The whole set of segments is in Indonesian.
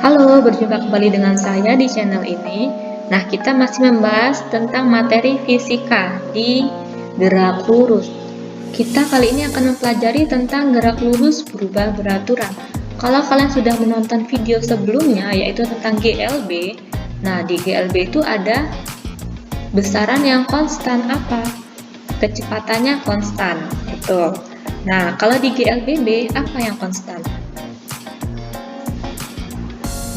Halo, berjumpa kembali dengan saya di channel ini. Nah, kita masih membahas tentang materi fisika di gerak lurus. Kita kali ini akan mempelajari tentang gerak lurus berubah beraturan. Kalau kalian sudah menonton video sebelumnya, yaitu tentang GLB, nah di GLB itu ada besaran yang konstan apa? Kecepatannya konstan, betul. Nah, kalau di GLBB, apa yang konstan?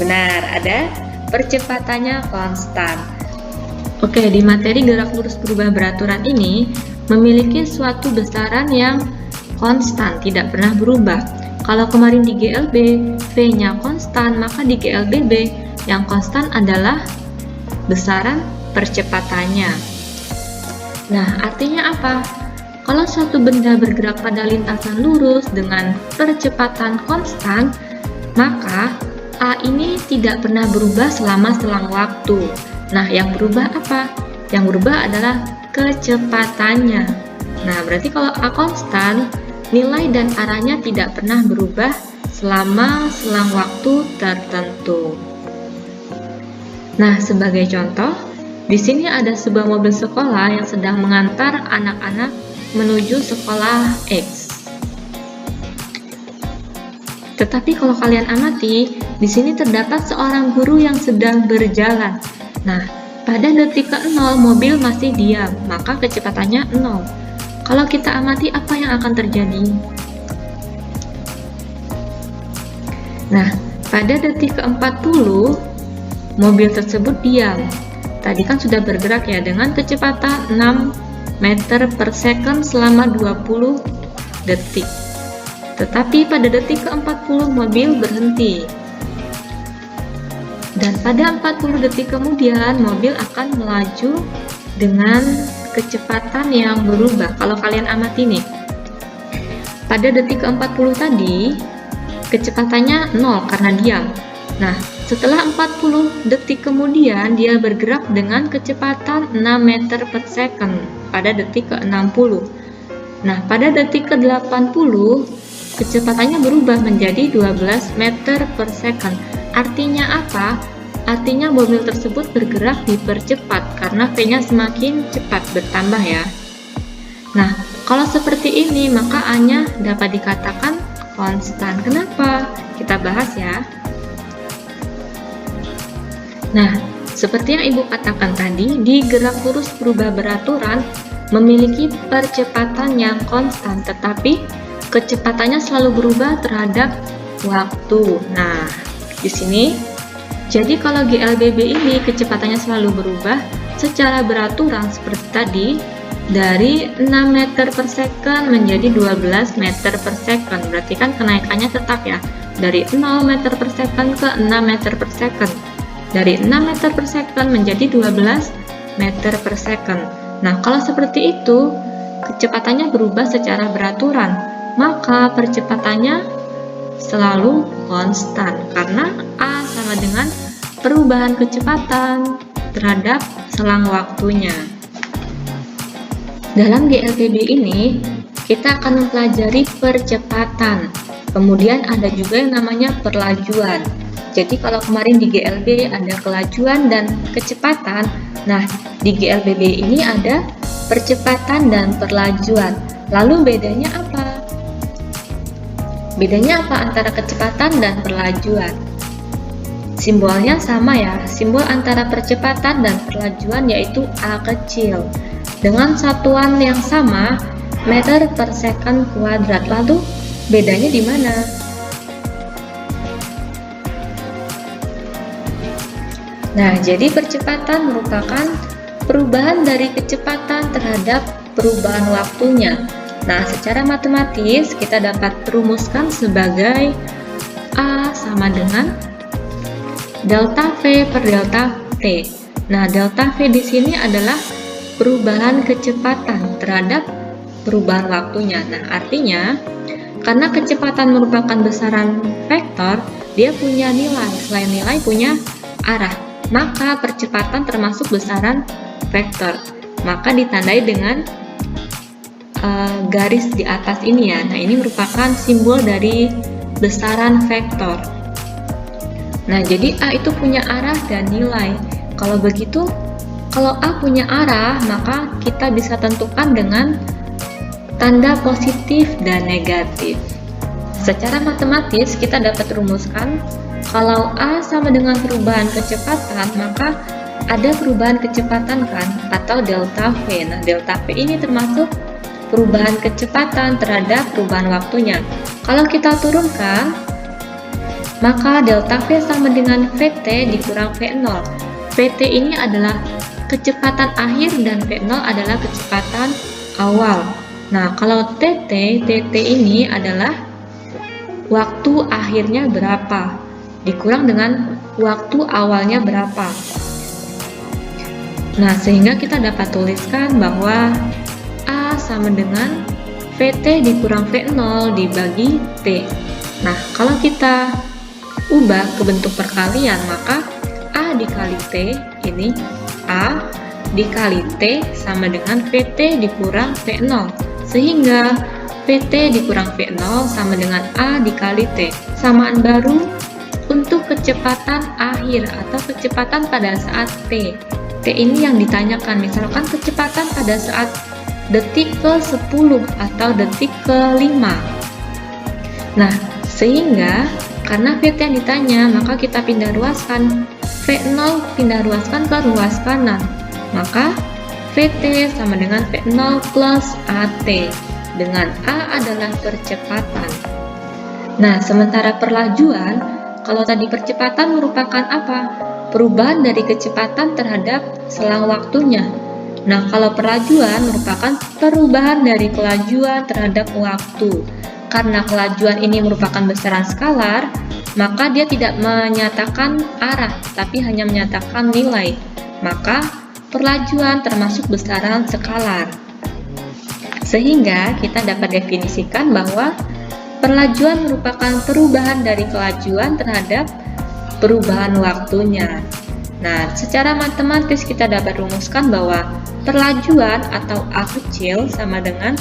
Benar, ada percepatannya konstan. Oke, di materi gerak lurus berubah beraturan ini memiliki suatu besaran yang konstan, tidak pernah berubah. Kalau kemarin di GLB, V-nya konstan, maka di GLBB yang konstan adalah besaran percepatannya. Nah, artinya apa? Kalau suatu benda bergerak pada lintasan lurus dengan percepatan konstan, maka A ini tidak pernah berubah selama selang waktu. Nah, yang berubah apa? Yang berubah adalah kecepatannya. Nah, berarti kalau A konstan, nilai dan arahnya tidak pernah berubah selama selang waktu tertentu. Nah, sebagai contoh, di sini ada sebuah mobil sekolah yang sedang mengantar anak-anak menuju sekolah X. Tetapi kalau kalian amati, di sini terdapat seorang guru yang sedang berjalan. Nah, pada detik ke-0 mobil masih diam, maka kecepatannya 0. Kalau kita amati, apa yang akan terjadi? Nah, pada detik ke-40 mobil tersebut diam. Tadi kan sudah bergerak ya dengan kecepatan 6 meter per second selama 20 detik. Tetapi pada detik ke-40 mobil berhenti. Dan pada 40 detik kemudian mobil akan melaju dengan kecepatan yang berubah. Kalau kalian amati nih, pada detik ke-40 tadi kecepatannya 0 karena diam. Nah, setelah 40 detik kemudian dia bergerak dengan kecepatan 6 meter per second pada detik ke-60. Nah, pada detik ke-80 kecepatannya berubah menjadi 12 meter per second. Artinya apa? Artinya mobil tersebut bergerak dipercepat karena V-nya semakin cepat bertambah ya. Nah, kalau seperti ini maka A-nya dapat dikatakan konstan. Kenapa? Kita bahas ya. Nah, seperti yang Ibu katakan tadi, di gerak lurus berubah beraturan memiliki percepatan yang konstan, tetapi kecepatannya selalu berubah terhadap waktu. Nah, di sini, jadi kalau GLBB ini kecepatannya selalu berubah secara beraturan seperti tadi, dari 6 meter per second menjadi 12 meter per second. Berarti kan kenaikannya tetap ya, dari 0 meter per second ke 6 meter per second. Dari 6 meter per second menjadi 12 meter per second. Nah, kalau seperti itu, kecepatannya berubah secara beraturan, maka percepatannya selalu konstan karena A sama dengan perubahan kecepatan terhadap selang waktunya. Dalam GLBB ini, kita akan mempelajari percepatan. Kemudian ada juga yang namanya perlajuan. Jadi kalau kemarin di GLB ada kelajuan dan kecepatan, nah di GLBB ini ada percepatan dan perlajuan. Lalu bedanya apa? Bedanya apa antara kecepatan dan perlajuan? Simbolnya sama ya, simbol antara percepatan dan perlajuan yaitu A kecil. Dengan satuan yang sama, meter per second kuadrat. Lalu bedanya di mana? Nah, jadi percepatan merupakan perubahan dari kecepatan terhadap perubahan waktunya. Nah, secara matematis kita dapat rumuskan sebagai A sama dengan delta V per delta T. Nah, delta V di sini adalah perubahan kecepatan terhadap perubahan waktunya. Nah, artinya karena kecepatan merupakan besaran vektor, dia punya nilai, selain nilai punya arah. Maka percepatan termasuk besaran vektor. Maka ditandai dengan garis di atas ini ya. Nah, ini merupakan simbol dari besaran vektor. Nah, jadi A itu punya arah dan nilai. Kalau begitu, kalau A punya arah, maka kita bisa tentukan dengan tanda positif dan negatif. Secara matematis, kita dapat rumuskan kalau A sama dengan perubahan kecepatan, maka ada perubahan kecepatan kan, atau delta V. Nah, delta V ini termasuk perubahan kecepatan terhadap perubahan waktunya. Kalau kita turunkan, maka delta V sama dengan VT dikurang V0. VT ini adalah kecepatan akhir dan V0 adalah kecepatan awal. Nah, kalau TT ini adalah waktu akhirnya berapa dikurang dengan waktu awalnya berapa. Nah, sehingga kita dapat tuliskan bahwa A sama dengan VT dikurang V0 dibagi T. Nah, kalau kita ubah ke bentuk perkalian, maka A dikali T ini A dikali T sama dengan VT dikurang V0, sehingga VT dikurang V0 sama dengan A dikali T. Samaan baru untuk kecepatan akhir atau kecepatan pada saat T. T ini yang ditanyakan, misalkan kecepatan pada saat detik ke-10 atau detik ke-5. Nah, sehingga karena VT yang ditanya, maka kita pindah ruaskan. V0 pindah ruaskan ke ruas kanan, maka VT sama dengan V0 plus AT, dengan A adalah percepatan. Nah, sementara perlajuan, kalau tadi percepatan merupakan apa? Perubahan dari kecepatan terhadap selang waktunya. Nah, kalau perlajuan merupakan perubahan dari kelajuan terhadap waktu. Karena kelajuan ini merupakan besaran skalar, maka dia tidak menyatakan arah, tapi hanya menyatakan nilai. Maka perlajuan termasuk besaran skalar. Sehingga kita dapat definisikan bahwa perlajuan merupakan perubahan dari kelajuan terhadap perubahan waktunya. Nah, secara matematis kita dapat rumuskan bahwa perlajuan atau A kecil sama dengan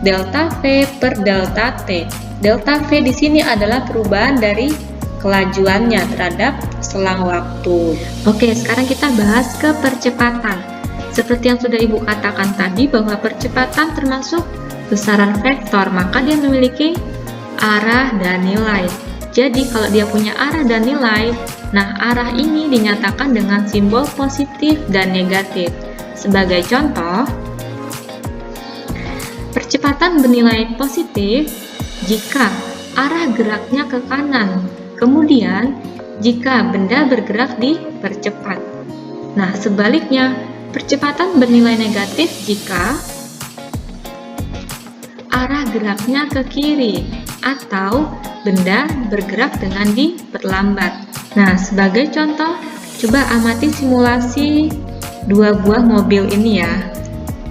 delta V per delta T. Delta V di sini adalah perubahan dari kelajuannya terhadap selang waktu. Oke, sekarang kita bahas ke percepatan. Seperti yang sudah Ibu katakan tadi bahwa percepatan termasuk besaran vektor, maka dia memiliki arah dan nilai. Jadi kalau dia punya arah dan nilai, nah arah ini dinyatakan dengan simbol positif dan negatif. Sebagai contoh, percepatan bernilai positif jika arah geraknya ke kanan, kemudian jika benda bergerak dipercepat. Nah, sebaliknya, percepatan bernilai negatif jika arah geraknya ke kiri atau benda bergerak dengan diperlambat. Nah, sebagai contoh, coba amati simulasi dua buah mobil ini ya.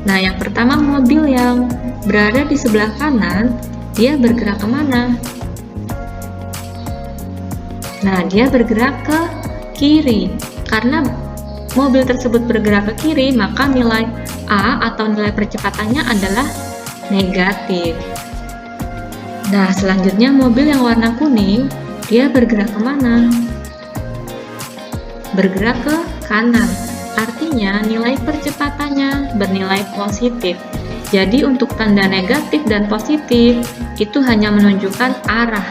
Nah, yang pertama mobil yang berada di sebelah kanan, dia bergerak kemana? Nah, dia bergerak ke kiri. Karena mobil tersebut bergerak ke kiri, maka nilai A atau nilai percepatannya adalah negatif. Nah, selanjutnya mobil yang warna kuning, dia bergerak kemana? Bergerak ke kanan. Artinya nilai percepatannya bernilai positif. Jadi untuk tanda negatif dan positif itu hanya menunjukkan arah.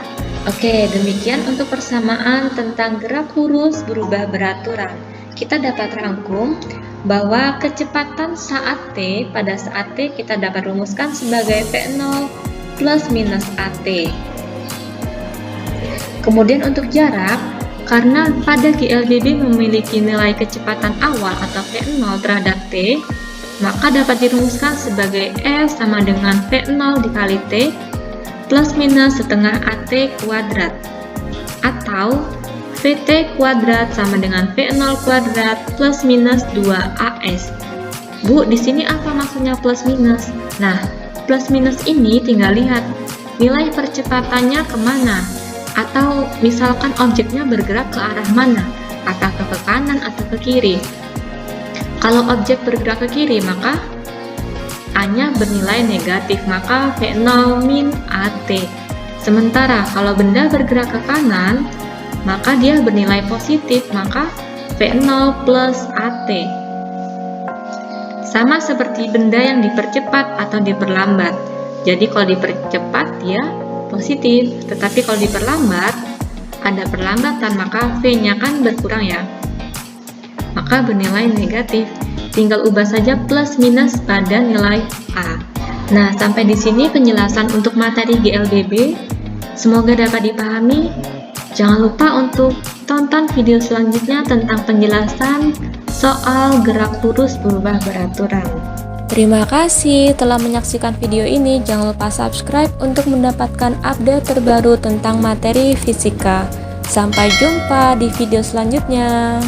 Oke, demikian untuk persamaan tentang gerak lurus berubah beraturan. Kita dapat rangkum bahwa kecepatan saat T pada saat T kita dapat rumuskan sebagai V0 plus minus AT. Kemudian untuk jarak, karena pada GLBB memiliki nilai kecepatan awal atau V0 terhadap T, maka dapat dirumuskan sebagai F sama dengan V0 dikali T plus minus setengah AT kuadrat, atau VT kuadrat sama dengan V0 kuadrat plus minus 2AS. Bu, di sini apa maksudnya plus minus? Nah, plus minus ini tinggal lihat nilai percepatannya kemana, atau misalkan objeknya bergerak ke arah mana, apakah ke kanan atau ke kiri. Kalau objek bergerak ke kiri, maka A-nya bernilai negatif, maka V0 min AT. Sementara kalau benda bergerak ke kanan, maka dia bernilai positif, maka V0 plus AT. Sama seperti benda yang dipercepat atau diperlambat. Jadi kalau dipercepat dia positif, tetapi kalau diperlambat ada perlambatan, maka V-nya kan berkurang ya. Maka bernilai negatif. Tinggal ubah saja plus minus pada nilai A. Nah, sampai di sini penjelasan untuk materi GLBB. Semoga dapat dipahami. Jangan lupa untuk tonton video selanjutnya tentang penjelasan soal gerak lurus berubah beraturan. Terima kasih telah menyaksikan video ini. Jangan lupa subscribe untuk mendapatkan update terbaru tentang materi fisika. Sampai jumpa di video selanjutnya.